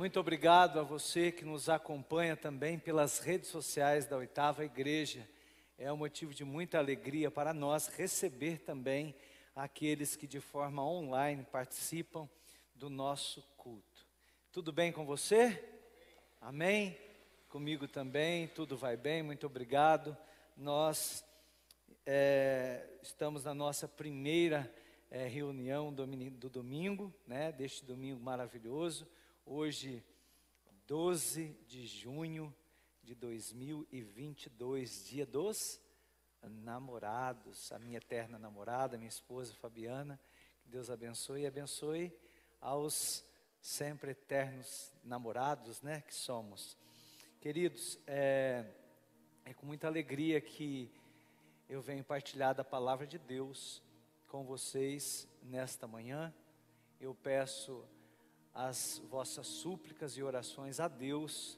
muito obrigado a você que nos acompanha também pelas redes sociais da Oitava Igreja. É um motivo de muita alegria para nós receber também aqueles que de forma online participam do nosso culto. Tudo bem com você? Amém? Comigo também, tudo vai bem, muito obrigado. Nós estamos na nossa primeira reunião do domingo, deste domingo maravilhoso. Hoje, 12 de junho de 2022, dia dos namorados. A minha eterna namorada, minha esposa Fabiana, que Deus abençoe e abençoe aos sempre eternos namorados, que somos. Queridos, é com muita alegria que eu venho partilhar da palavra de Deus com vocês nesta manhã. Eu peço as vossas súplicas e orações a Deus,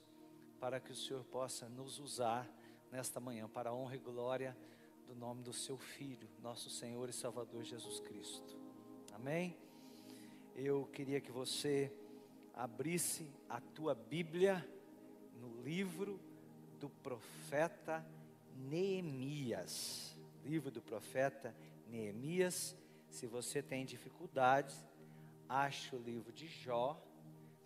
para que o Senhor possa nos usar nesta manhã, para a honra e glória do nome do seu Filho, nosso Senhor e Salvador Jesus Cristo. Amém? Eu queria que você abrisse a tua Bíblia no livro do profeta Neemias. Livro do profeta Neemias. Se você tem dificuldade, ache o livro de Jó,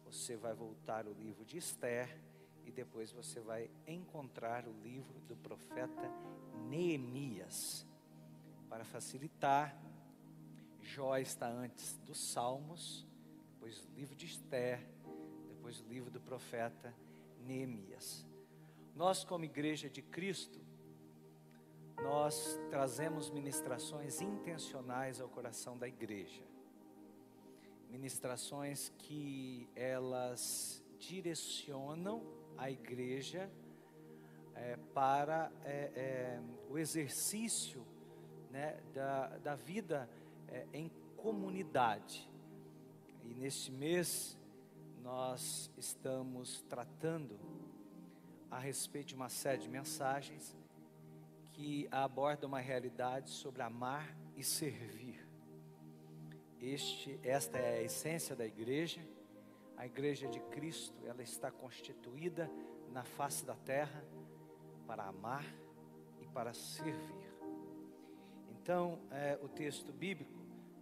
você vai voltar ao livro de Esther e depois você vai encontrar o livro do profeta Neemias. Para facilitar, Jó está antes dos Salmos, depois o livro de Esther, depois o livro do profeta Neemias. Nós, como Igreja de Cristo, nós trazemos ministrações intencionais ao coração da igreja. Ministrações que elas direcionam a igreja para o exercício da vida em comunidade. E neste mês nós estamos tratando a respeito de uma série de mensagens que abordam uma realidade sobre amar e servir. Esta é a essência da igreja. A igreja de Cristo, ela está constituída na face da terra para amar e para servir. Então, o texto bíblico,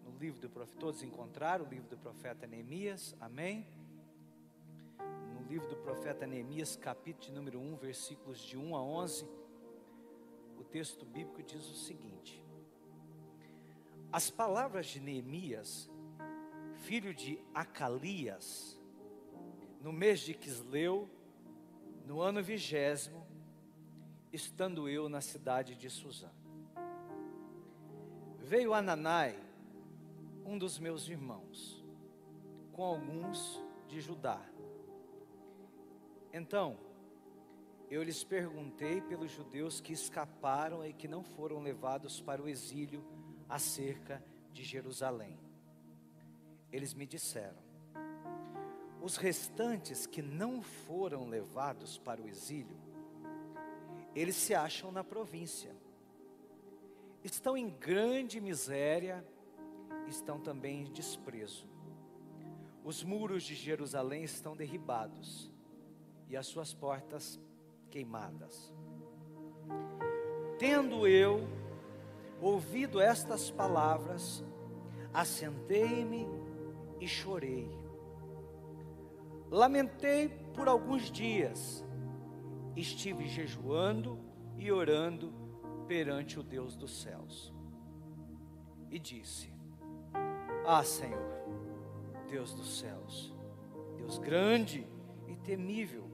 no livro do profeta, todos encontraram o livro do profeta Neemias, amém? No livro do profeta Neemias, capítulo de número 1, versículos de 1 a 11, o texto bíblico diz o seguinte: as palavras de Neemias, filho de Acalias, no mês de Quisleu, no ano 20º, estando eu na cidade de Suzã. Veio Ananai, um dos meus irmãos, com alguns de Judá. Então, eu lhes perguntei pelos judeus que escaparam e que não foram levados para o exílio acerca de Jerusalém. Eles me disseram: os restantes que não foram levados para o exílio, eles se acham na província, estão em grande miséria, estão também em desprezo. Os muros de Jerusalém estão derribados e as suas portas queimadas. Tendo eu ouvido estas palavras, assentei-me e chorei. Lamentei por alguns dias, estive jejuando e orando perante o Deus dos céus. E disse: ah, Senhor, Deus dos céus, Deus grande e temível,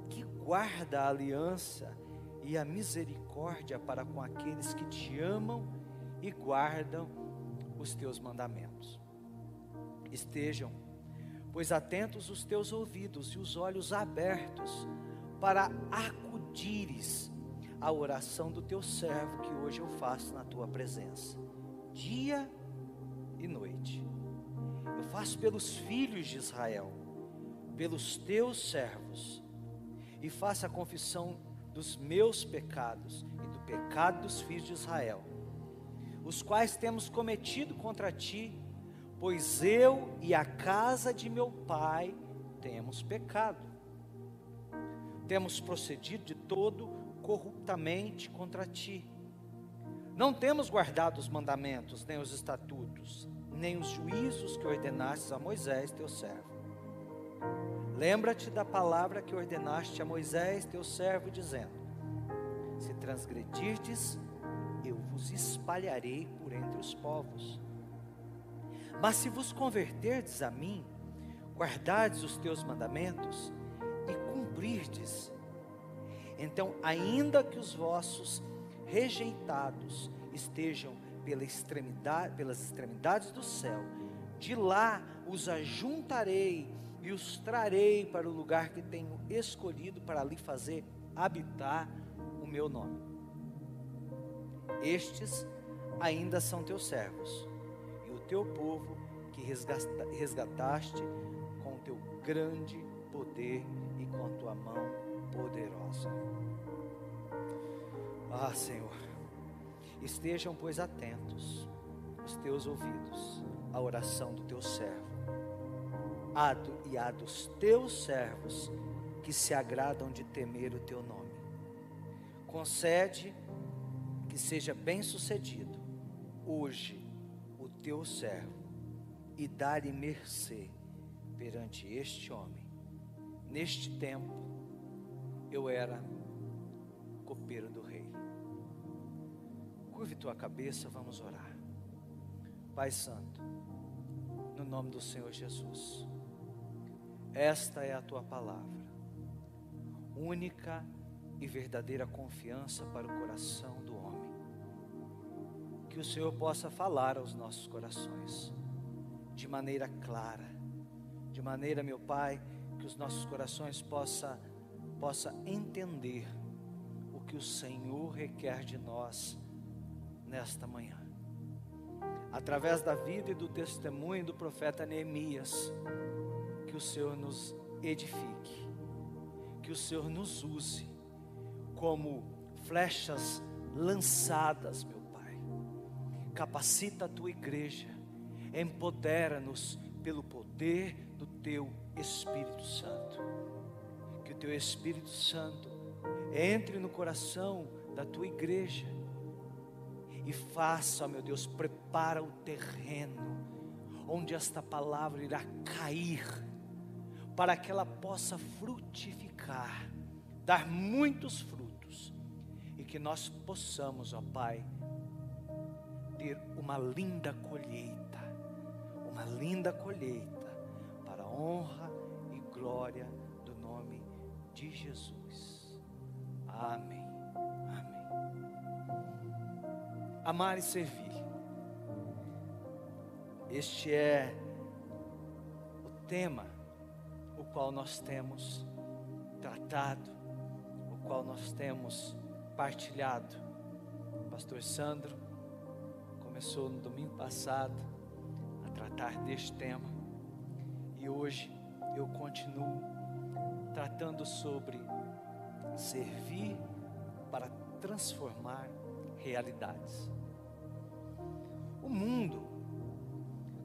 que guarda a aliança e a misericórdia para com aqueles que te amam e guardam os teus mandamentos. Estejam, pois, atentos os teus ouvidos e os olhos abertos, para acudires à oração do teu servo, que hoje eu faço na tua presença, dia e noite. Eu faço pelos filhos de Israel, pelos teus servos, e faço a confissão dos meus pecados e do pecado dos filhos de Israel, os quais temos cometido contra ti, pois eu e a casa de meu pai temos pecado. Temos procedido de todo corruptamente contra ti. Não temos guardado os mandamentos, nem os estatutos, nem os juízos que ordenastes a Moisés, teu servo. Lembra-te da palavra que ordenaste a Moisés, teu servo, dizendo: se transgredirdes, eu vos espalharei por entre os povos. Mas se vos converterdes a mim, guardardes os teus mandamentos e cumprirdes, então, ainda que os vossos rejeitados estejam pelas extremidades do céu, de lá os ajuntarei e os trarei para o lugar que tenho escolhido para ali fazer habitar o meu nome. Estes ainda são teus servos e o teu povo que resgataste com o teu grande poder e com a tua mão poderosa. Ah, Senhor, estejam, pois, atentos os teus ouvidos à oração do teu servo, e a dos teus servos que se agradam de temer o teu nome. Concede que seja bem sucedido hoje o teu servo e dá-lhe mercê perante este homem. Neste tempo eu era copeiro do rei. Curve tua cabeça, vamos orar. Pai Santo, no nome do Senhor Jesus, esta é a tua palavra, única e verdadeira confiança para o coração do homem. Que o Senhor possa falar aos nossos corações de maneira clara, de maneira, meu Pai, que os nossos corações possa entender o que o Senhor requer de nós nesta manhã. Através da vida e do testemunho do profeta Neemias, que o Senhor nos edifique, que o Senhor nos use como flechas lançadas, meu Pai. Capacita a tua igreja, empodera-nos pelo poder do teu Espírito Santo. Que o teu Espírito Santo entre no coração da tua igreja e faça, meu Deus, prepara o terreno onde esta palavra irá cair, para que ela possa frutificar, dar muitos frutos, e que nós possamos, ó Pai, ter uma linda colheita para a honra e glória do nome de Jesus. Amém. Amém. Amar e servir. Este é o tema o qual nós temos tratado, o qual nós temos partilhado. O pastor Sandro começou no domingo passado a tratar deste tema, e hoje eu continuo tratando sobre servir para transformar realidades. O mundo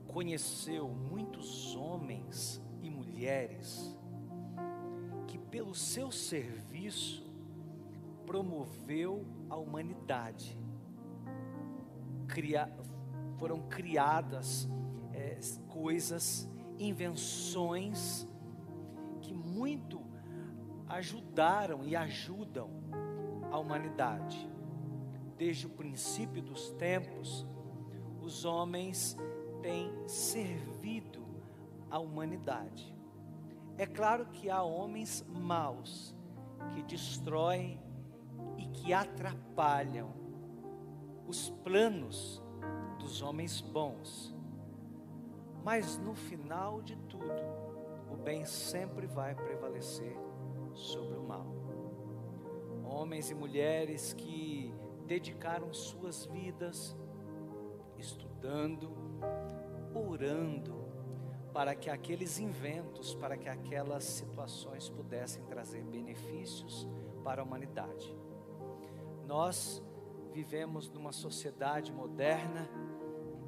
conheceu muitos homens e mulheres que pelo seu serviço promoveu a humanidade. Foram criadas coisas, invenções que muito ajudaram e ajudam a humanidade. Desde o princípio dos tempos, os homens têm servido a humanidade. É claro que há homens maus que destroem e que atrapalham os planos dos homens bons, mas no final de tudo, o bem sempre vai prevalecer sobre o mal. Homens e mulheres que dedicaram suas vidas estudando, orando, para que aqueles inventos, para que aquelas situações pudessem trazer benefícios para a humanidade. Nós vivemos numa sociedade moderna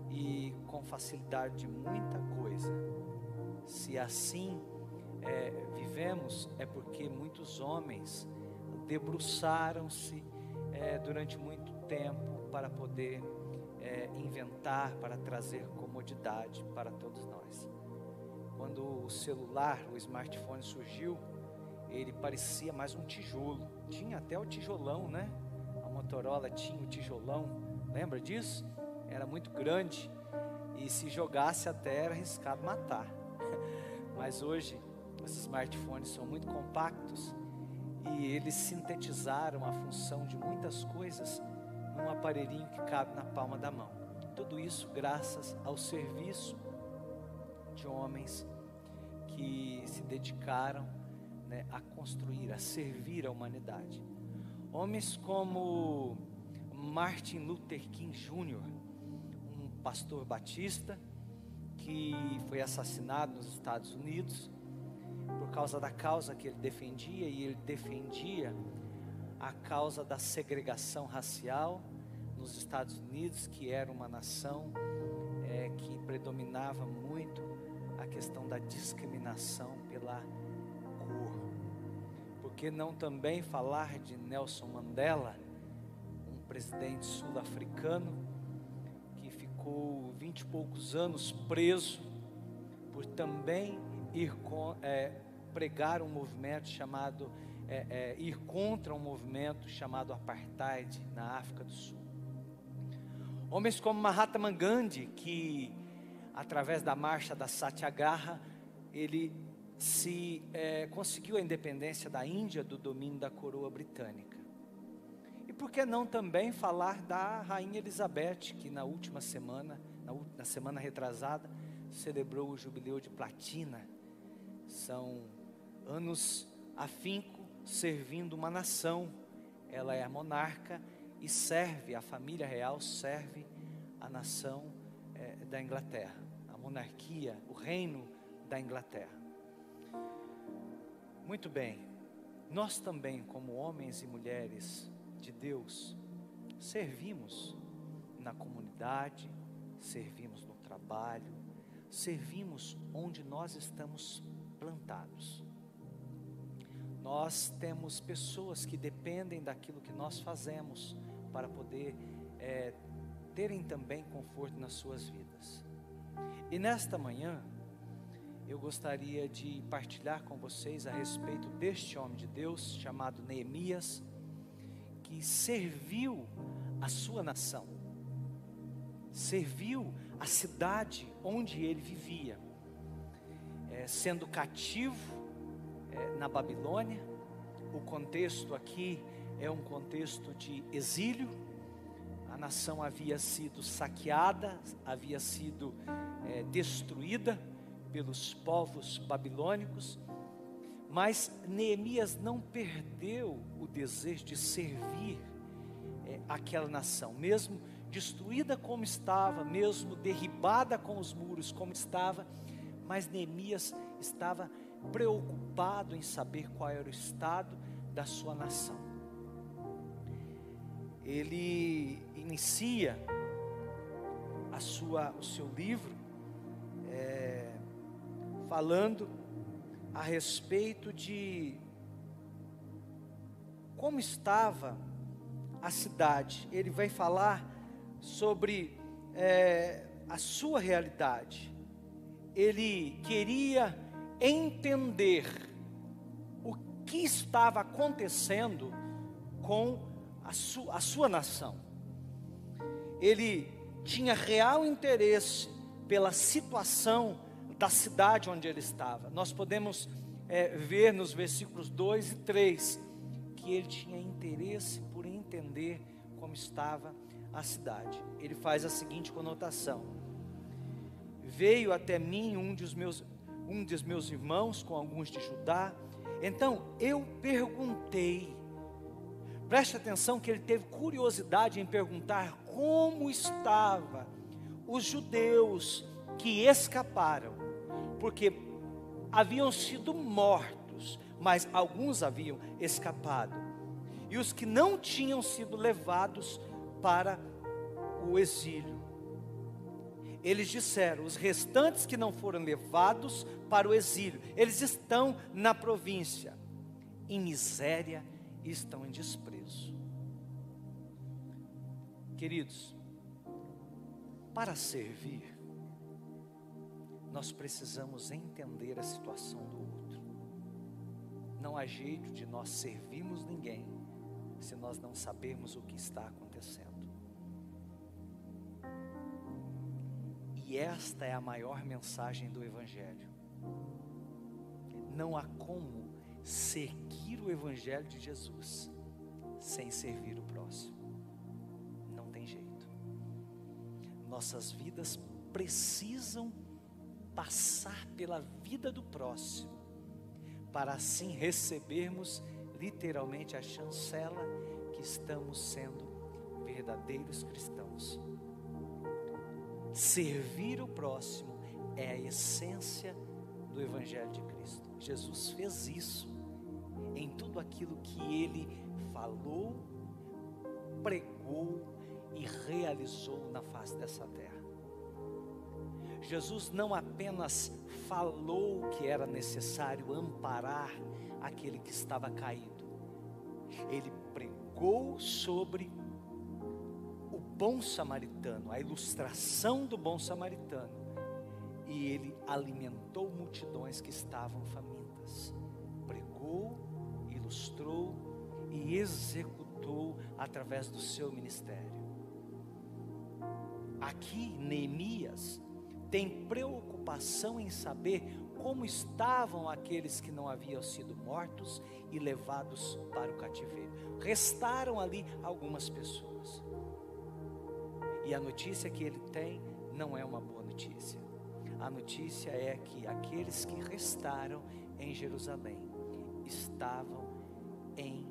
e com facilidade de muita coisa. Se assim vivemos é porque muitos homens debruçaram-se durante muito tempo para poder inventar, para trazer comodidade para todos nós. Quando o celular, o smartphone surgiu, ele parecia mais um tijolo. Tinha até o tijolão, né? A Motorola tinha o tijolão, lembra disso? Era muito grande e se jogasse até era arriscado matar. Mas hoje os smartphones são muito compactos e eles sintetizaram a função de muitas coisas num aparelhinho que cabe na palma da mão. Tudo isso graças ao serviço de homens que se dedicaram, né, a construir, a servir a humanidade. Homens como Martin Luther King Jr., um pastor batista que foi assassinado nos Estados Unidos por causa da causa que ele defendia, e ele defendia a causa da segregação racial nos Estados Unidos, que era uma nação que predominava muito a questão da discriminação pela cor. Por que não também falar de Nelson Mandela, um presidente sul-africano que ficou 20 e poucos anos preso por também pregar um movimento chamado, ir contra um movimento chamado Apartheid na África do Sul. Homens como Mahatma Gandhi, que através da marcha da Satyagraha, ele conseguiu a independência da Índia do domínio da coroa britânica. E por que não também falar da Rainha Elizabeth, que na última semana, na semana retrasada, celebrou o jubileu de platina. São anos afinco servindo uma nação. Ela é a monarca e serve, a família real serve a nação da Inglaterra, a monarquia, o reino da Inglaterra. Muito bem, nós também, como homens e mulheres de Deus, servimos na comunidade, servimos no trabalho, servimos onde nós estamos plantados. Nós temos pessoas que dependem daquilo que nós fazemos para poder terem também conforto nas suas vidas. E nesta manhã, eu gostaria de partilhar com vocês a respeito deste homem de Deus chamado Neemias, que serviu a sua nação, serviu a cidade onde ele vivia, sendo cativo na Babilônia. O contexto aqui é um contexto de exílio. A nação havia sido saqueada, havia sido destruída pelos povos babilônicos, mas Neemias não perdeu o desejo de servir aquela nação, mesmo destruída como estava, mesmo derribada com os muros como estava, mas Neemias estava preocupado em saber qual era o estado da sua nação. Ele inicia o seu livro falando a respeito de como estava a cidade. Ele vai falar sobre a sua realidade. Ele queria entender o que estava acontecendo com a sua nação. Ele tinha real interesse pela situação da cidade onde ele estava. Nós podemos ver nos versículos 2 e 3 que ele tinha interesse por entender como estava a cidade. Ele faz a seguinte conotação: veio até mim um dos meus irmãos com alguns de Judá. Então eu perguntei. Preste atenção que ele teve curiosidade em perguntar como estavam os judeus que escaparam, porque haviam sido mortos, mas alguns haviam escapado, e os que não tinham sido levados para o exílio. Eles disseram: os restantes que não foram levados para o exílio, eles estão na província, em miséria e estão em desprezo. Queridos, para servir, nós precisamos entender a situação do outro. Não há jeito de nós servirmos ninguém se nós não sabermos o que está acontecendo. E esta é a maior mensagem do Evangelho. Não há como seguir o Evangelho de Jesus sem servir o próximo. Não tem jeito. Nossas vidas precisam passar pela vida do próximo, para assim recebermos literalmente a chancela que estamos sendo verdadeiros cristãos. Servir o próximo é a essência do Evangelho de Cristo. Jesus fez isso em tudo aquilo que Ele falou, pregou e realizou na face dessa terra. Jesus não apenas falou que era necessário amparar aquele que estava caído. Ele pregou sobre o bom samaritano, a ilustração do bom samaritano. E ele alimentou multidões que estavam famintas. Pregou, ilustrou e executou através do seu ministério. Aqui, Neemias tem preocupação em saber como estavam aqueles que não haviam sido mortos e levados para o cativeiro. Restaram ali algumas pessoas. E a notícia que ele tem não é uma boa notícia. A notícia é que aqueles que restaram em Jerusalém estavam em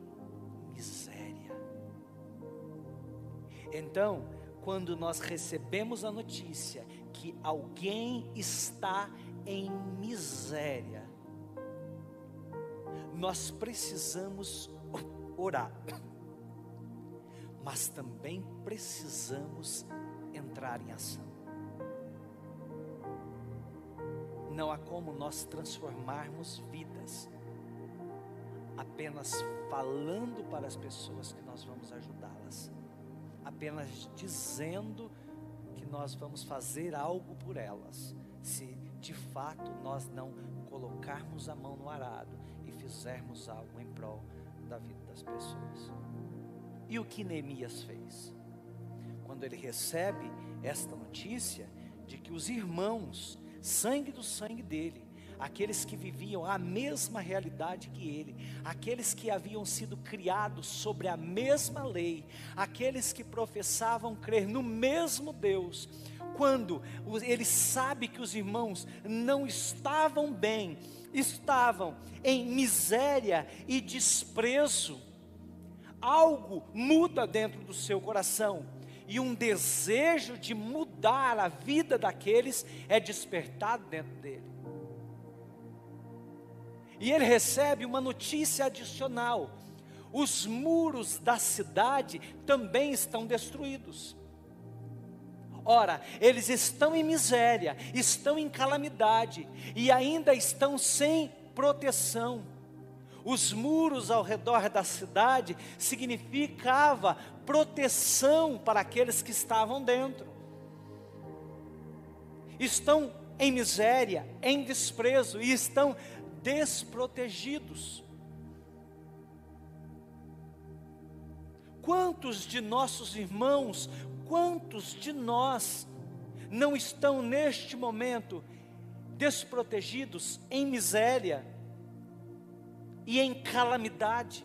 miséria. Então, quando nós recebemos a notícia que alguém está em miséria, nós precisamos orar, mas também precisamos entrar em ação. Não há como nós transformarmos vidas apenas falando para as pessoas que nós vamos ajudá-las, apenas dizendo que nós vamos fazer algo por elas, se de fato nós não colocarmos a mão no arado e fizermos algo em prol da vida das pessoas. E o que Neemias fez? Quando ele recebe esta notícia de que os irmãos, sangue do sangue dele, aqueles que viviam a mesma realidade que ele, aqueles que haviam sido criados sobre a mesma lei, aqueles que professavam crer no mesmo Deus, quando ele sabe que os irmãos não estavam bem, estavam em miséria e desprezo, algo muda dentro do seu coração, e um desejo de mudar a vida daqueles é despertado dentro dele. E ele recebe uma notícia adicional: os muros da cidade também estão destruídos. Ora, eles estão em miséria, estão em calamidade e ainda estão sem proteção. Os muros ao redor da cidade significava proteção para aqueles que estavam dentro. Estão em miséria, em desprezo e estão desprotegidos. Quantos de nossos irmãos, quantos de nós não estão neste momento desprotegidos, em miséria e em calamidade?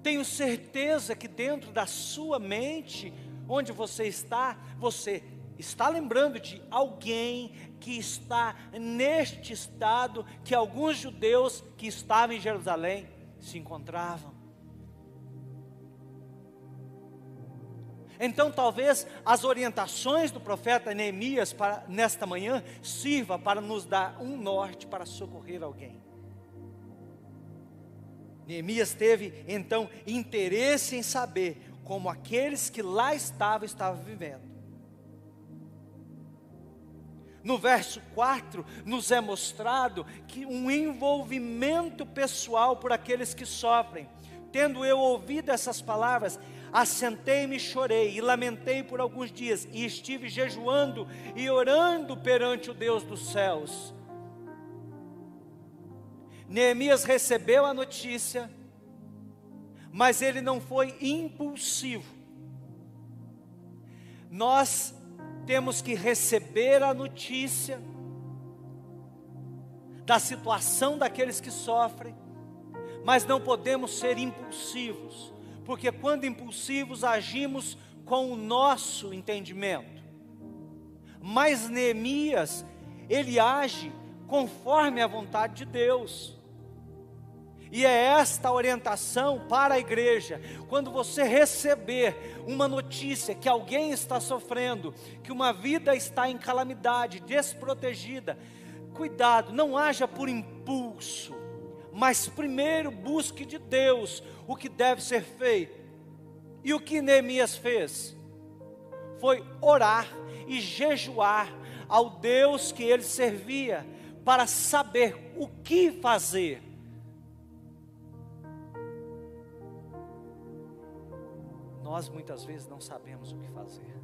Tenho certeza que dentro da sua mente, onde você está lembrando de alguém que está neste estado que alguns judeus que estavam em Jerusalém se encontravam. Então talvez as orientações do profeta Neemias nesta manhã sirva para nos dar um norte para socorrer alguém. Neemias teve então interesse em saber como aqueles que lá estavam vivendo. No verso 4, nos é mostrado que um envolvimento pessoal por aqueles que sofrem. Tendo eu ouvido essas palavras, assentei-me e chorei, e lamentei por alguns dias, e estive jejuando e orando perante o Deus dos céus. Neemias recebeu a notícia, mas ele não foi impulsivo. Nós temos que receber a notícia da situação daqueles que sofrem, mas não podemos ser impulsivos, porque quando impulsivos agimos com o nosso entendimento. Mas Neemias, ele age conforme a vontade de Deus. E é esta a orientação para a igreja. Quando você receber uma notícia que alguém está sofrendo, que uma vida está em calamidade, desprotegida, cuidado, não haja por impulso, mas primeiro busque de Deus o que deve ser feito. E o que Neemias fez? Foi orar e jejuar ao Deus que ele servia, para saber o que fazer. Nós muitas vezes não sabemos o que fazer.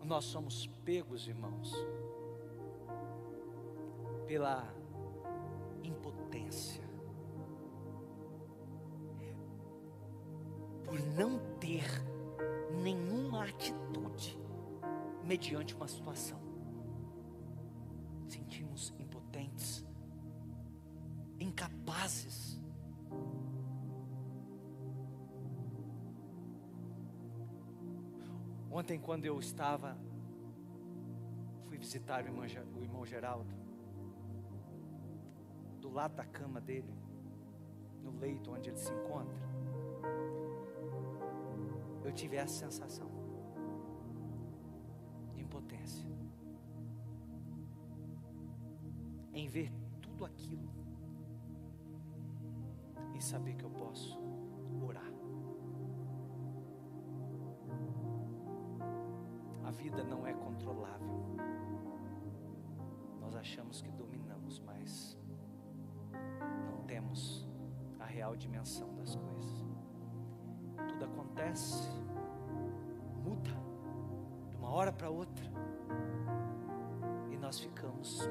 Nós somos pegos, irmãos, pela impotência, por não ter nenhuma atitude mediante uma situação. Sentimos impotentes, incapazes. Ontem, quando eu fui visitar o irmão Geraldo, do lado da cama dele, no leito onde ele se encontra, eu tive essa sensação de impotência, em ver tudo aquilo e saber que eu posso orar. A vida não é controlável. Nós achamos que dominamos, mas não temos a real dimensão das coisas. Tudo acontece, muda de uma hora para outra, e nós ficamos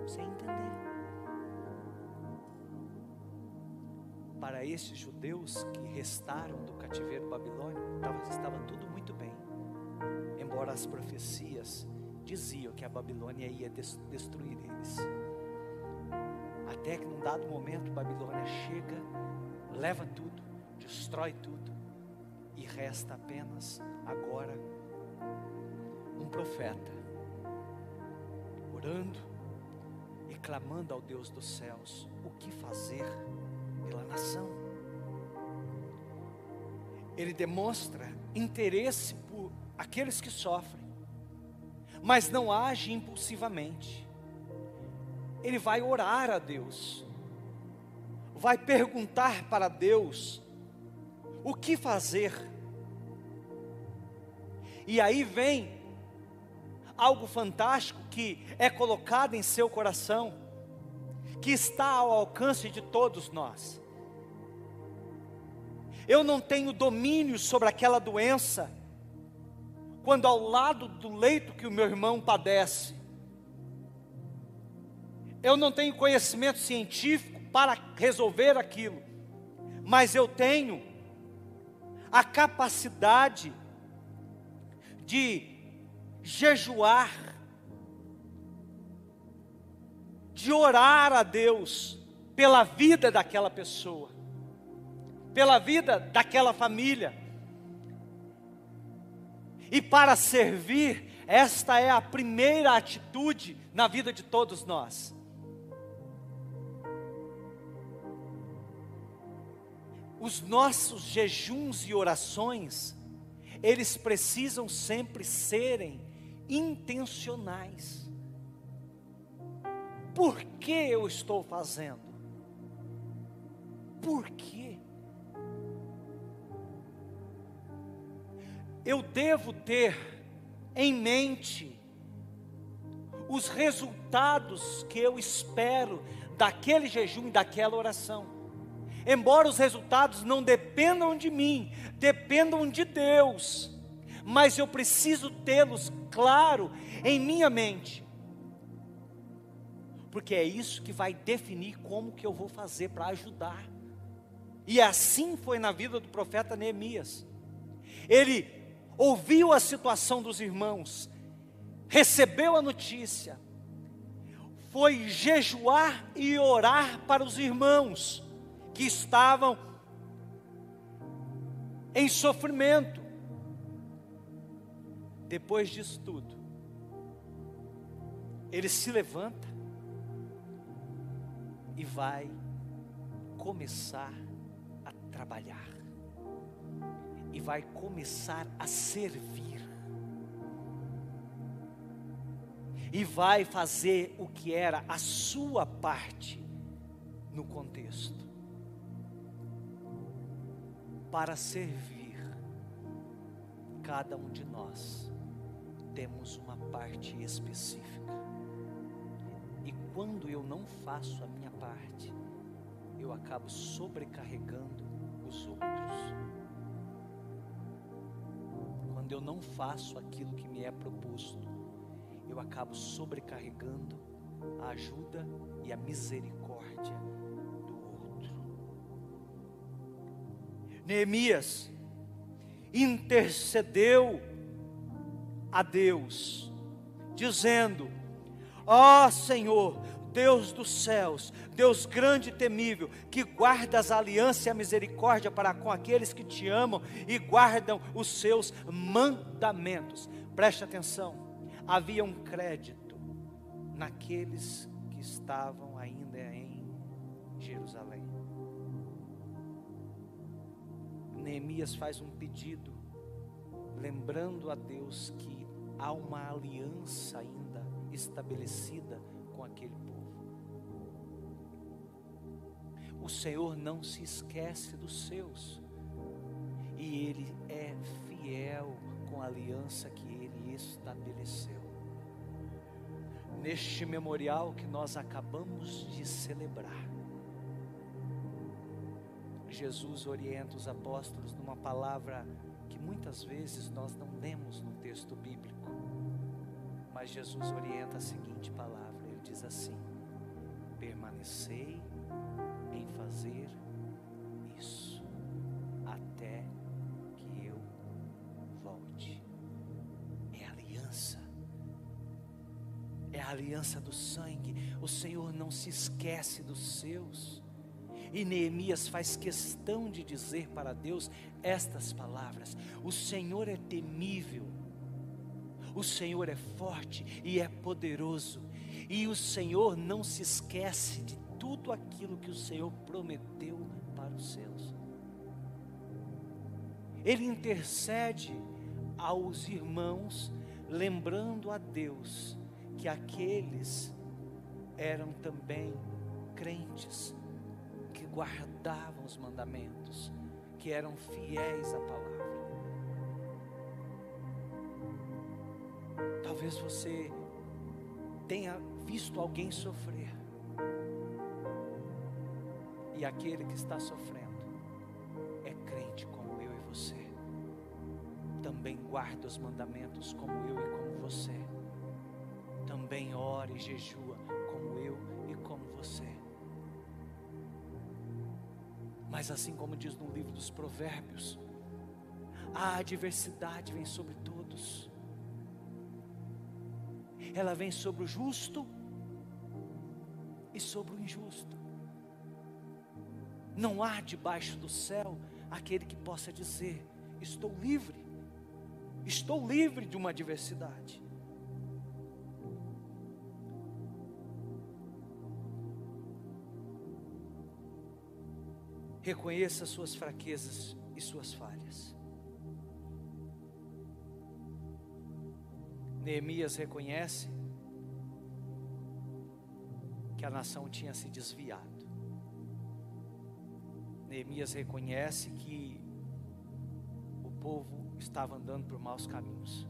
sem entender. Para esses judeus que restaram do cativeiro babilônico, estava tudo muito bem. Embora as profecias diziam que a Babilônia ia destruir eles. Até que num dado momento a Babilônia chega, leva tudo, destrói tudo, e resta apenas agora um profeta orando e clamando ao Deus dos céus o que fazer pela nação. Ele demonstra interesse por aqueles que sofrem, mas não age impulsivamente. Ele vai orar a Deus, vai perguntar para Deus o que fazer. E aí vem algo fantástico que é colocado em seu coração, que está ao alcance de todos nós. Eu não tenho domínio sobre aquela doença, quando ao lado do leito que o meu irmão padece. Eu não tenho conhecimento científico para resolver aquilo, mas eu tenho a capacidade de jejuar, de orar a Deus pela vida daquela pessoa, pela vida daquela família. E para servir, esta é a primeira atitude na vida de todos nós. Os nossos jejuns e orações, eles precisam sempre serem intencionais. Por que eu estou fazendo? Por quê? eu devo ter em mente os resultados que eu espero daquele jejum e daquela oração. Embora os resultados não dependam de mim, dependam de Deus, mas eu preciso tê-los claro em minha mente, porque é isso que vai definir como que eu vou fazer para ajudar. E assim foi na vida do profeta Neemias. Ele ouviu a situação dos irmãos, recebeu a notícia, foi jejuar e orar para os irmãos que estavam em sofrimento. Depois disso tudo, ele se levanta e vai começar a trabalhar, e vai começar a servir, e vai fazer o que era a sua parte no contexto. Para servir, cada um de nós temos uma parte específica, e quando eu não faço a minha parte, eu acabo sobrecarregando os outros. Quando eu não faço aquilo que me é proposto, eu acabo sobrecarregando a ajuda e a misericórdia do outro. Neemias intercedeu a Deus, dizendo: ó Senhor, Deus dos céus, Deus grande e temível, que guardas a aliança e a misericórdia para com aqueles que te amam e guardam os seus mandamentos. Preste atenção, havia um crédito naqueles que estavam ainda em Jerusalém. Neemias faz um pedido, lembrando a Deus que há uma aliança ainda estabelecida com aquele povo. O Senhor não se esquece dos seus, e Ele é fiel com a aliança que Ele estabeleceu. Neste memorial que nós acabamos de celebrar, Jesus orienta os apóstolos numa palavra que muitas vezes nós não lemos no texto bíblico, mas Jesus orienta a seguinte palavra, Ele diz assim: permanecei em fazer isso, até que eu volte. É aliança, é a aliança do sangue. O Senhor não se esquece dos seus. E Neemias faz questão de dizer para Deus estas palavras: o Senhor é temível, o Senhor é forte e é poderoso, e o Senhor não se esquece de tudo aquilo que o Senhor prometeu para os seus. Ele intercede aos irmãos, lembrando a Deus que aqueles eram também crentes, que guardavam os mandamentos, que eram fiéis à palavra. Talvez você tenha visto alguém sofrer, e aquele que está sofrendo é crente como eu e você, também guarda os mandamentos como eu e como você, também ora e jejua como eu e como você. Mas assim como diz no livro dos Provérbios, a adversidade vem sobre todos. Ela vem sobre o justo e sobre o injusto. Não há debaixo do céu aquele que possa dizer: estou livre de uma adversidade. Reconheça suas fraquezas e suas falhas. Neemias reconhece que a nação tinha se desviado. Neemias reconhece que o povo estava andando por maus caminhos.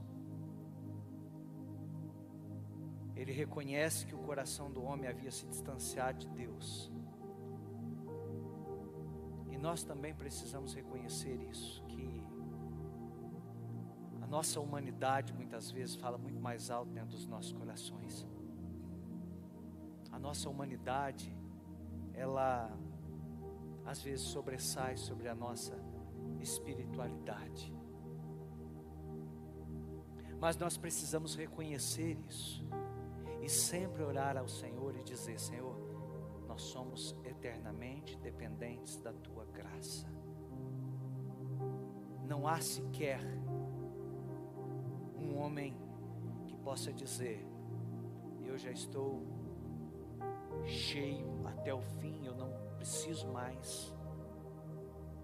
Ele reconhece que o coração do homem havia se distanciado de Deus. E nós também precisamos reconhecer isso, que a nossa humanidade muitas vezes fala muito mais alto dentro dos nossos corações. A nossa humanidade, ela às vezes sobressai sobre a nossa espiritualidade. Mas nós precisamos reconhecer isso e sempre orar ao Senhor e dizer: Senhor, nós somos eternamente dependentes da Tua graça. Não há sequer um homem que possa dizer: eu já estou cheio até o fim, eu não preciso mais.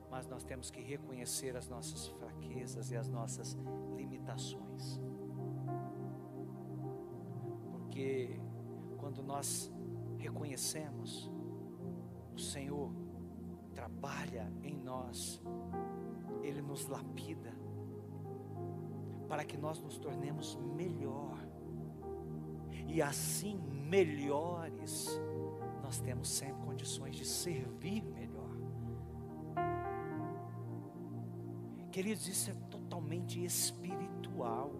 Mas nós temos que reconhecer as nossas fraquezas e as nossas limitações. Porque quando nós reconhecemos, o Senhor trabalha em nós, Ele nos lapida, para que nós nos tornemos melhor. E assim, melhores, nós temos sempre condições de servir melhor. Queridos, isso é totalmente espiritual.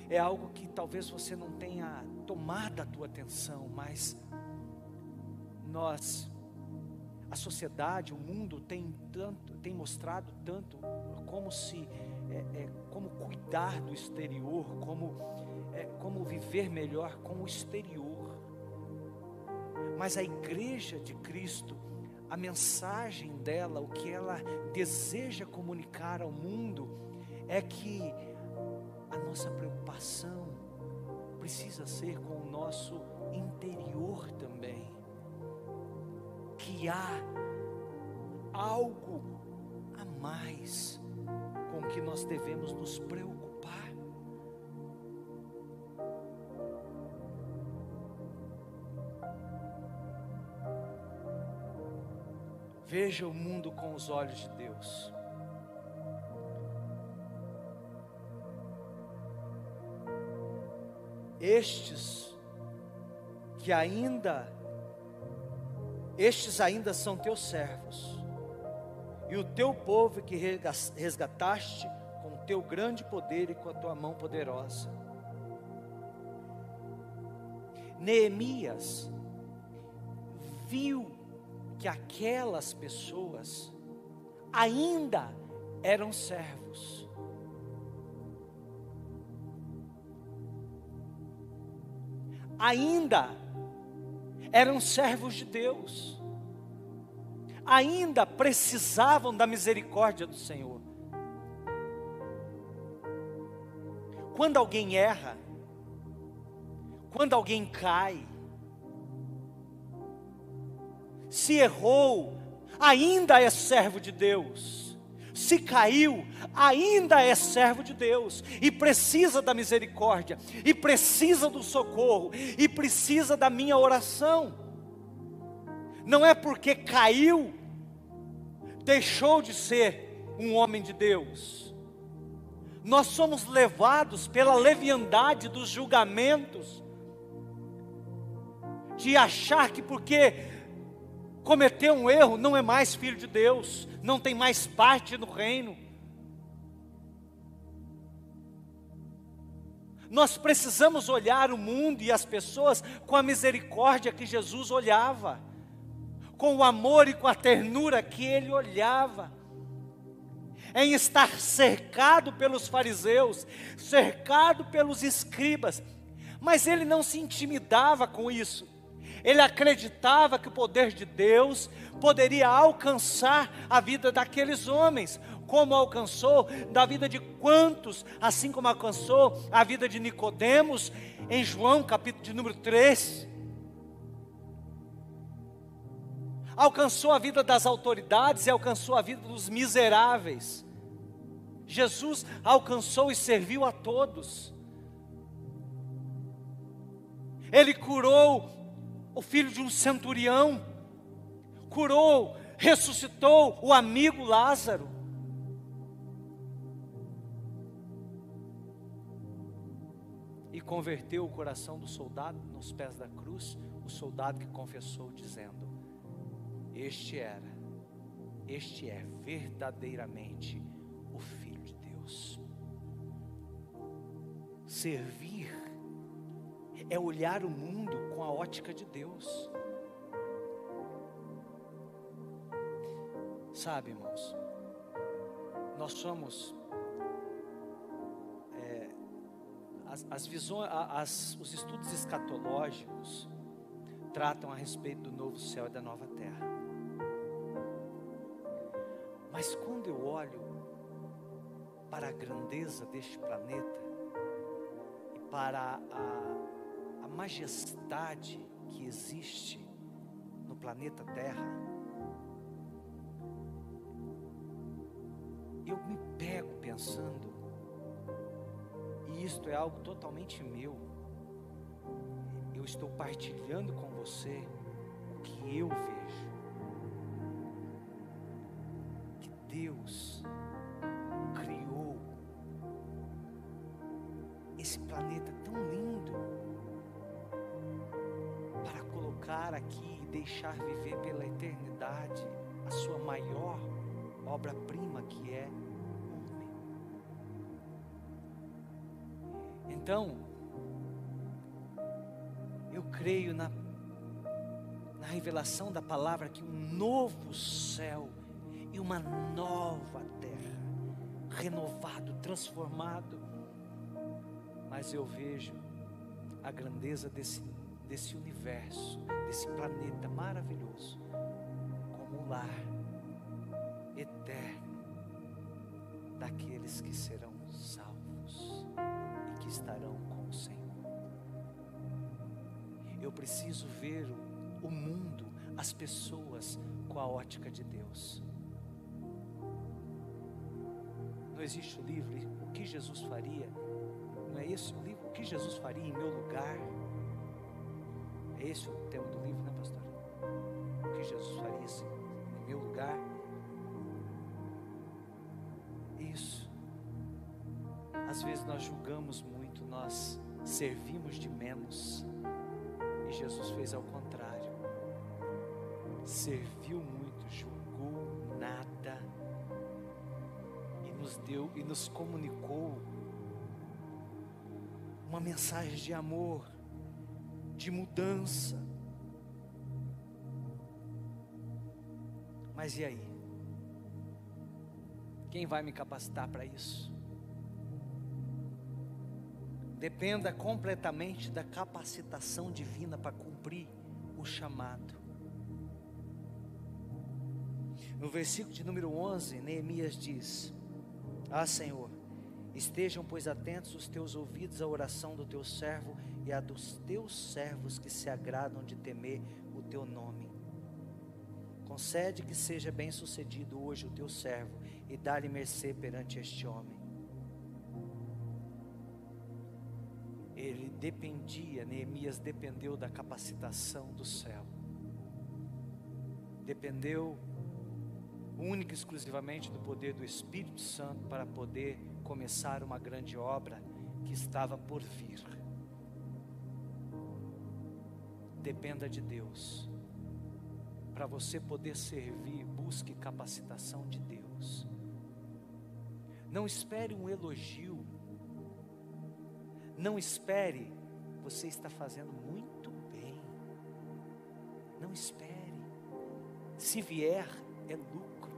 É algo que talvez você não tenha tomado a tua atenção, mas a sociedade, o mundo tem mostrado tanto como cuidar do exterior, como viver melhor com o exterior. Mas a igreja de Cristo, a mensagem dela, o que ela deseja comunicar ao mundo, é que a nossa preocupação precisa ser com o nosso interior também. Que há algo a mais com que nós devemos nos preocupar. Veja o mundo com os olhos de Deus. Estes ainda são teus servos, e o teu povo que resgataste com o teu grande poder e com a tua mão poderosa. Neemias viu que aquelas pessoas ainda eram servos. Ainda eram servos de Deus. Ainda precisavam da misericórdia do Senhor. Quando alguém erra, quando alguém cai, se errou, ainda é servo de Deus. Se caiu, ainda é servo de Deus. E precisa da misericórdia, e precisa do socorro, e precisa da minha oração. Não é porque caiu, deixou de ser um homem de Deus. Nós somos levados pela leviandade dos julgamentos, de achar que porque cometeu um erro, não é mais filho de Deus, não tem mais parte no reino. Nós precisamos olhar o mundo e as pessoas com a misericórdia que Jesus olhava, com o amor e com a ternura que Ele olhava, em estar cercado pelos fariseus, cercado pelos escribas, mas Ele não se intimidava com isso. Ele acreditava que o poder de Deus poderia alcançar a vida daqueles homens, como alcançou da vida de quantos, assim como alcançou a vida de Nicodemos, em João capítulo de número 3. Alcançou a vida das autoridades e alcançou a vida dos miseráveis. Jesus alcançou e serviu a todos. Ele curou o filho de um centurião, curou, ressuscitou o amigo Lázaro. converteu o coração do soldado nos pés da cruz, o soldado que confessou dizendo: este é verdadeiramente o Filho de Deus. Servir é olhar o mundo com a ótica de Deus. Sabe, irmãos, nós somos as visões, os estudos escatológicos tratam a respeito do novo céu e da nova terra. Mas quando eu olho para a grandeza deste planeta e para a majestade que existe no planeta Terra, eu me pego pensando, e isto é algo totalmente meu, eu estou partilhando com você o que eu vejo, que Deus criou esse planeta tão lindo para colocar aqui e deixar viver pela eternidade a sua maior obra-prima, que é o homem. Então, eu creio na revelação da palavra que um novo céu e uma nova terra, renovado, transformado. Mas eu vejo a grandeza desse universo, desse planeta maravilhoso, como um lar eterno daqueles que serão salvos e que estarão com o Senhor. Eu preciso ver o mundo, as pessoas com a ótica de Deus. Não existe o livro O que Jesus faria? Não é esse o livro? O que Jesus faria em meu lugar? É esse o tema do livro, né, pastor? O que Jesus faria em meu lugar? Isso. Às vezes nós julgamos muito, nós servimos de menos, e Jesus fez ao contrário. Serviu muito, julgou nada, e nos deu e nos comunicou uma mensagem de amor, de mudança. Mas e aí? Quem vai me capacitar para isso? Dependa completamente da capacitação divina para cumprir o chamado. No versículo de número 11, Neemias diz: Ah, Senhor, estejam, pois, atentos os teus ouvidos à oração do teu servo e a dos teus servos que se agradam de temer o teu nome. Concede que seja bem sucedido hoje o teu servo e dá-lhe mercê perante este homem. Neemias dependeu da capacitação do céu. Dependeu única e exclusivamente do poder do Espírito Santo para poder começar uma grande obra que estava por vir. Dependa de Deus. Para você poder servir, busque capacitação de Deus. Não espere um elogio. Não espere, você está fazendo muito bem. Não espere. Se vier, é lucro.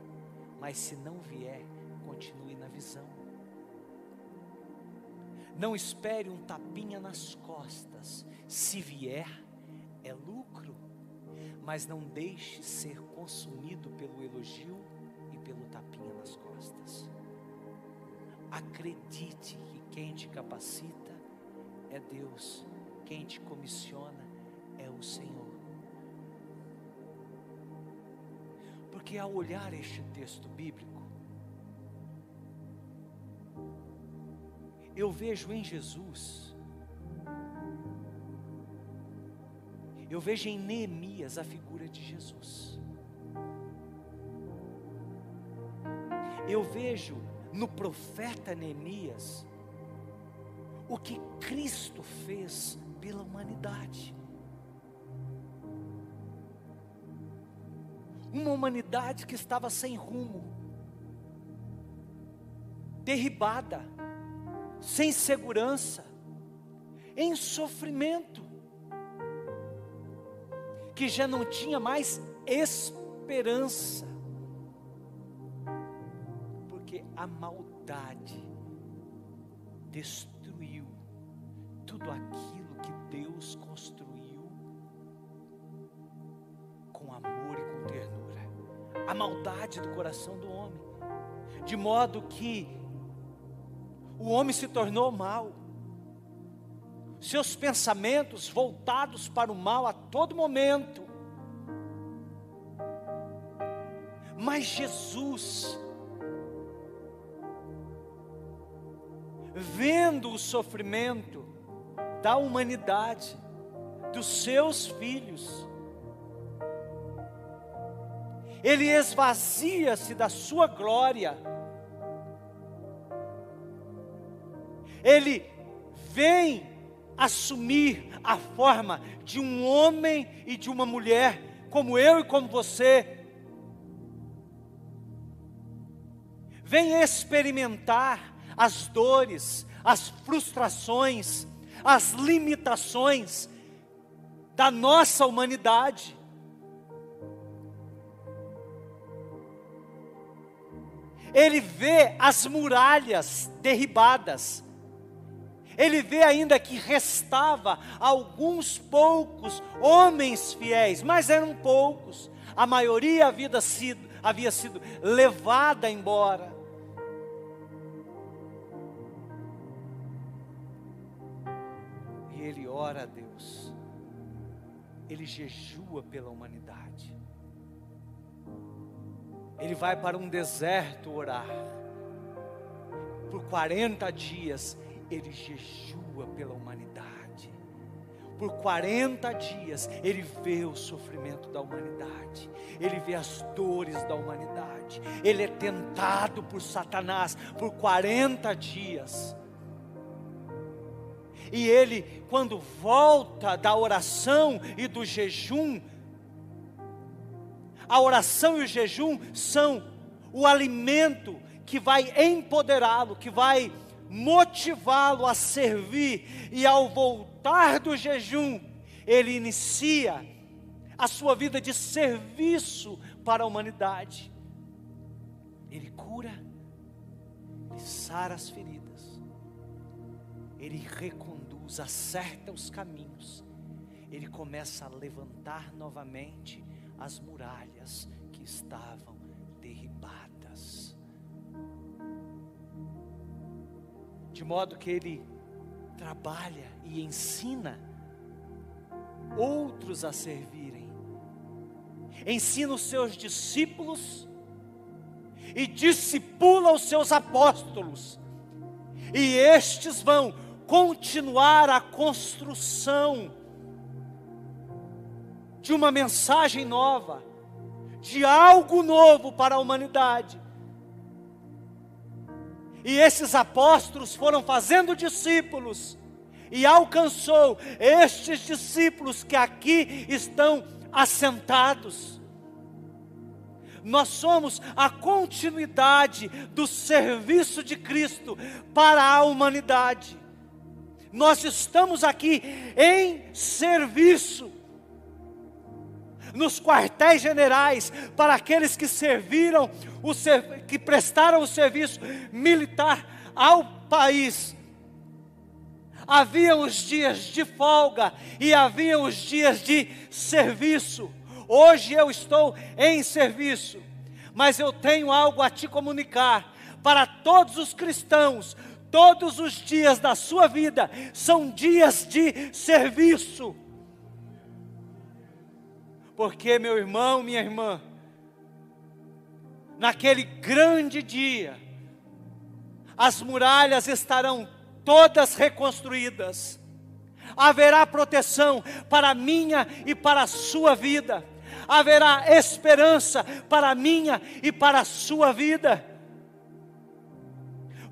Mas se não vier, continue na visão. Não espere um tapinha nas costas. Se vier, é lucro. Mas não deixe ser consumido pelo elogio e pelo tapinha nas costas. Acredite que quem te capacita é Deus. Quem te comissiona é o Senhor. Porque ao olhar este texto bíblico, eu vejo em Jesus, eu vejo em Neemias a figura de Jesus. Eu vejo no profeta Neemias o que Cristo fez pela humanidade. Uma humanidade que estava sem rumo, derribada, sem segurança, em sofrimento, que já não tinha mais esperança, porque a maldade destruiu tudo aquilo que Deus construiu com amor e com ternura. A maldade do coração do homem, de modo que o homem se tornou mau, seus pensamentos voltados para o mal a todo momento. Mas Jesus, vendo o sofrimento da humanidade, dos seus filhos, Ele esvazia-se da sua glória, Ele vem assumir a forma de um homem e de uma mulher, como eu e como você, vem experimentar as dores, as frustrações, as limitações da nossa humanidade. Ele vê as muralhas derribadas, Ele vê ainda que restava alguns poucos homens fiéis, mas eram poucos, a maioria havia sido levada embora. E Ele ora a Deus, Ele jejua pela humanidade, Ele vai para um deserto orar, por 40 dias, Ele jejua pela humanidade. Por 40 dias, Ele vê o sofrimento da humanidade, Ele vê as dores da humanidade, Ele é tentado por Satanás por 40 dias. E Ele, quando volta da oração e do jejum, a oração e o jejum são o alimento que vai empoderá-lo, que vai motivá-lo a servir. E ao voltar do jejum, ele inicia a sua vida de serviço para a humanidade. Ele cura, ele sara as feridas, ele reconduz, acerta os caminhos, ele começa a levantar novamente as muralhas que estavam derribadas, de modo que ele trabalha e ensina outros a servirem, ensina os seus discípulos e discipula os seus apóstolos, e estes vão continuar a construção de uma mensagem nova, de algo novo para a humanidade. E esses apóstolos foram fazendo discípulos, e alcançou estes discípulos que aqui estão assentados. Nós somos a continuidade do serviço de Cristo para a humanidade. Nós estamos aqui em serviço, nos quartéis generais, para aqueles que serviram, que prestaram o serviço militar ao país. Havia os dias de folga e havia os dias de serviço. Hoje eu estou em serviço, mas eu tenho algo a te comunicar para todos os cristãos. Todos os dias da sua vida são dias de serviço. Porque, meu irmão, minha irmã, naquele grande dia, as muralhas estarão todas reconstruídas, haverá proteção para a minha e para a sua vida, haverá esperança para a minha e para a sua vida,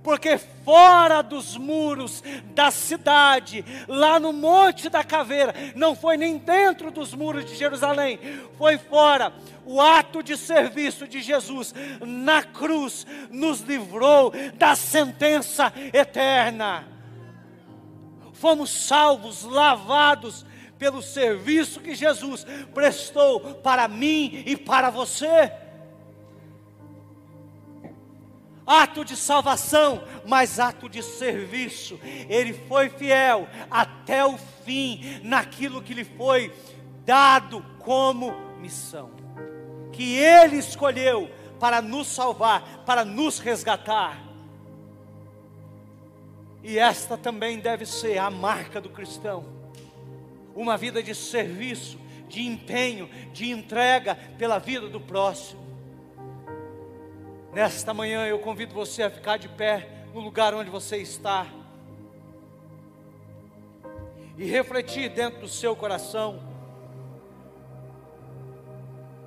porque fora dos muros da cidade, lá no Monte da Caveira, não foi nem dentro dos muros de Jerusalém, foi fora. O ato de serviço de Jesus na cruz nos livrou da sentença eterna. Fomos salvos, lavados pelo serviço que Jesus prestou para mim e para você. Ato de salvação, mas ato de serviço. Ele foi fiel até o fim naquilo que lhe foi dado como missão, que Ele escolheu para nos salvar, para nos resgatar. E esta também deve ser a marca do cristão, uma vida de serviço, de empenho, de entrega pela vida do próximo. Nesta manhã eu convido você a ficar de pé no lugar onde você está e refletir dentro do seu coração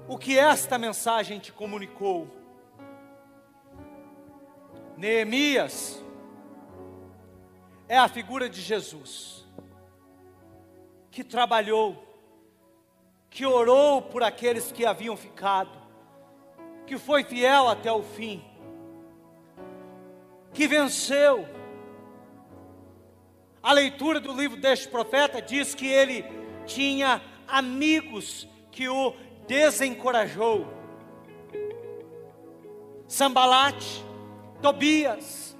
o que esta mensagem te comunicou. Neemias é a figura de Jesus, que trabalhou, que orou por aqueles que haviam ficado, que foi fiel até o fim, que venceu. A leitura do livro deste profeta diz que ele tinha amigos que o desencorajou. Sambalate, Tobias,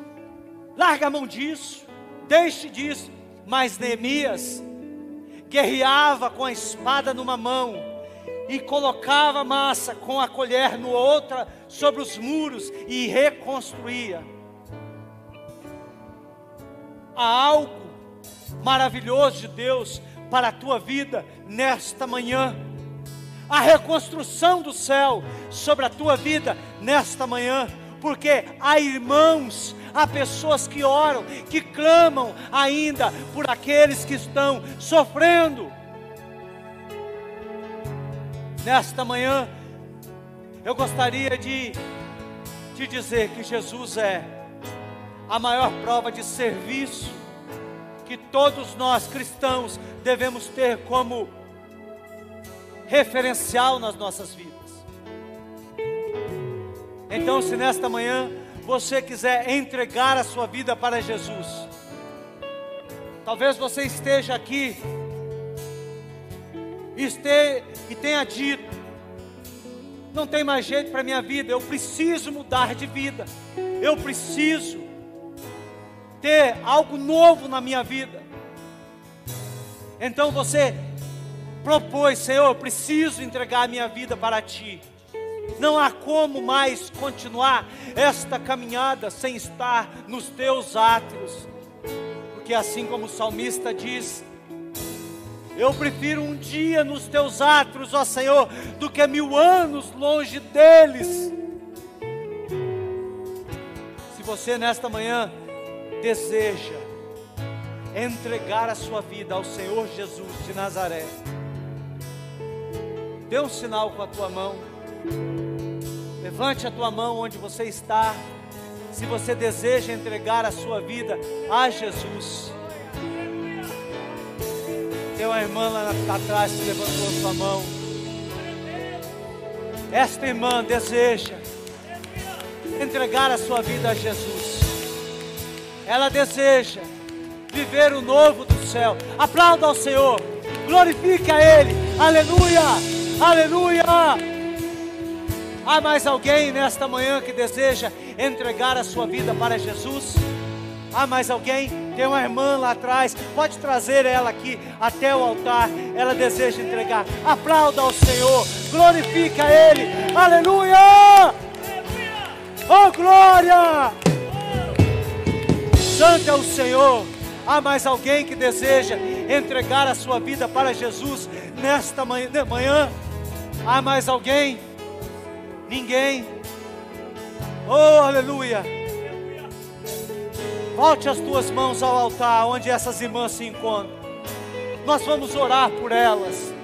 larga a mão disso, deixe disso. Mas Neemias guerreava com a espada numa mão e colocava massa com a colher no outra sobre os muros e reconstruía. Há algo maravilhoso de Deus para a tua vida nesta manhã. A reconstrução do céu sobre a tua vida nesta manhã, porque há irmãos, há pessoas que oram, que clamam ainda por aqueles que estão sofrendo. Nesta manhã, eu gostaria de te dizer que Jesus é a maior prova de serviço que todos nós cristãos devemos ter como referencial nas nossas vidas. Então, se nesta manhã você quiser entregar a sua vida para Jesus, talvez você esteja aqui e tenha dito: não tem mais jeito para a minha vida, eu preciso mudar de vida, eu preciso ter algo novo na minha vida. Então você propôs: Senhor, eu preciso entregar a minha vida para Ti. Não há como mais continuar esta caminhada sem estar nos Teus átrios, porque assim como o salmista diz: eu prefiro um dia nos Teus átrios, ó Senhor, do que 1000 anos longe deles. Se você nesta manhã deseja entregar a sua vida ao Senhor Jesus de Nazaré, dê um sinal com a tua mão, levante a tua mão onde você está, se você deseja entregar a sua vida a Jesus. Tem uma irmã lá atrás que levantou a sua mão. Esta irmã deseja entregar a sua vida a Jesus. Ela deseja viver o novo do céu. Aplauda ao Senhor, glorifique a Ele. Aleluia, aleluia. Há mais alguém nesta manhã que deseja entregar a sua vida para Jesus? Há mais alguém? Tem uma irmã lá atrás, pode trazer ela aqui até o altar. Ela deseja entregar. Aplauda ao Senhor, glorifica a Ele. Aleluia! Oh, glória! Santo é o Senhor. Há mais alguém que deseja entregar a sua vida para Jesus nesta manhã? Há mais alguém? Ninguém? Oh, aleluia! Volte as tuas mãos ao altar onde essas irmãs se encontram. Nós vamos orar por elas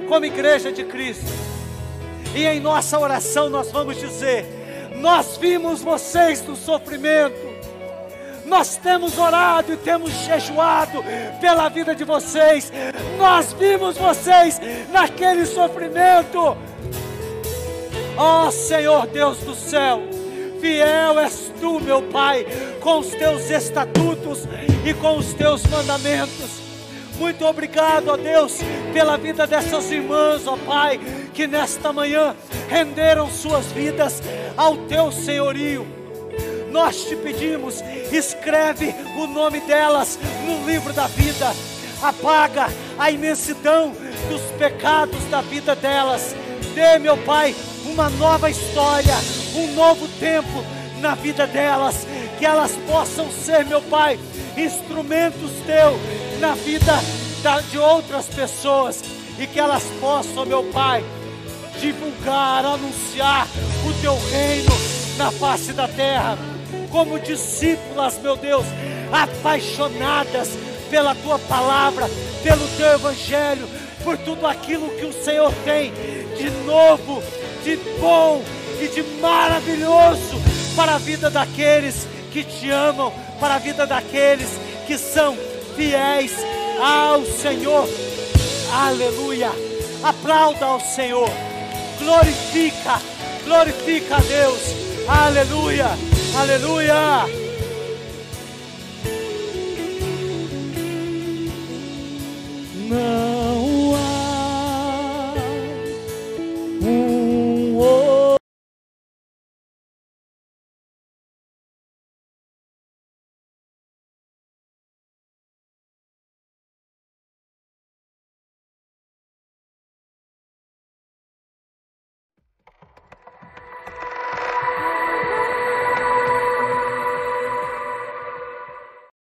como igreja de Cristo. E em nossa oração nós vamos dizer: nós vimos vocês no sofrimento, Nós temos orado e temos jejuado pela vida de vocês. Nós vimos vocês naquele sofrimento. Ó Senhor Deus do céu, fiel és tu, meu Pai, com os teus estatutos e com os teus mandamentos. Muito obrigado, ó Deus, pela vida dessas irmãs, ó Pai, que nesta manhã renderam suas vidas ao teu senhorio. Nós te pedimos, escreve o nome delas no livro da vida, apaga a imensidão dos pecados da vida delas. Dê, meu Pai, uma nova história, um novo tempo na vida delas, que elas possam ser, meu Pai, instrumentos teu na vida de outras pessoas, e que elas possam, meu Pai, divulgar, anunciar o teu reino na face da terra, como discípulas, meu Deus, apaixonadas pela tua palavra, pelo teu evangelho, por tudo aquilo que o Senhor tem de novo, de bom e de maravilhoso para a vida daqueles que te amam, para a vida daqueles que são fiéis ao Senhor. Aleluia! Aplauda ao Senhor, glorifica a Deus. Aleluia, aleluia. Não